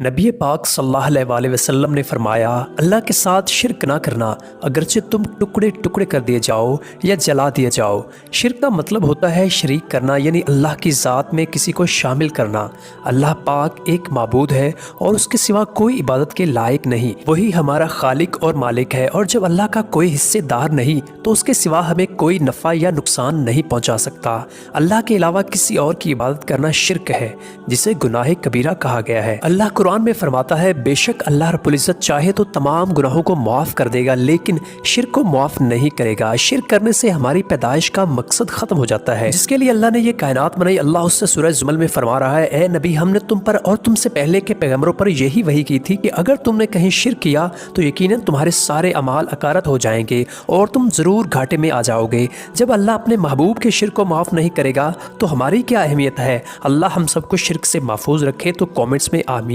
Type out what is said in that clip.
نبی پاک صلی اللہ علیہ وسلم نے فرمایا، اللہ کے ساتھ شرک نہ کرنا، اگرچہ تم ٹکڑے ٹکڑے کر دیے جاؤ یا جلا دیے جاؤ۔ شرک کا مطلب ہوتا ہے شریک کرنا، یعنی اللہ کی ذات میں کسی کو شامل کرنا۔ اللہ پاک ایک معبود ہے اور اس کے سوا کوئی عبادت کے لائق نہیں، وہی ہمارا خالق اور مالک ہے، اور جب اللہ کا کوئی حصے دار نہیں تو اس کے سوا ہمیں کوئی نفع یا نقصان نہیں پہنچا سکتا۔ اللہ کے علاوہ کسی اور کی عبادت کرنا شرک ہے، جسے گناہ کبیرہ کہا گیا ہے۔ اللہ قرآن میں فرماتا ہے، بے شک اللہ رب العزت چاہے تو تمام گناہوں کو معاف کر دے گا، لیکن شرک کو معاف نہیں کرے گا۔ شرک کرنے سے ہماری پیدائش کا مقصد ختم ہو جاتا ہے، جس کے لیے اللہ نے یہ کائنات بنائی۔ اللہ اس سے سورہ زمل میں فرما رہا ہے، اے نبی، ہم نے تم پر اور تم سے پہلے کے پیغمبروں پر یہی وحی کی تھی کہ اگر تم نے کہیں شرک کیا تو یقیناً تمہارے سارے اعمال اکارت ہو جائیں گے اور تم ضرور گھاٹے میں آ جاؤ گے۔ جب اللہ اپنے محبوب کے شرک کو معاف نہیں کرے گا تو ہماری کیا اہمیت ہے؟ اللہ ہم سب کو شرک سے محفوظ رکھے۔ تو کامنٹس میں آمین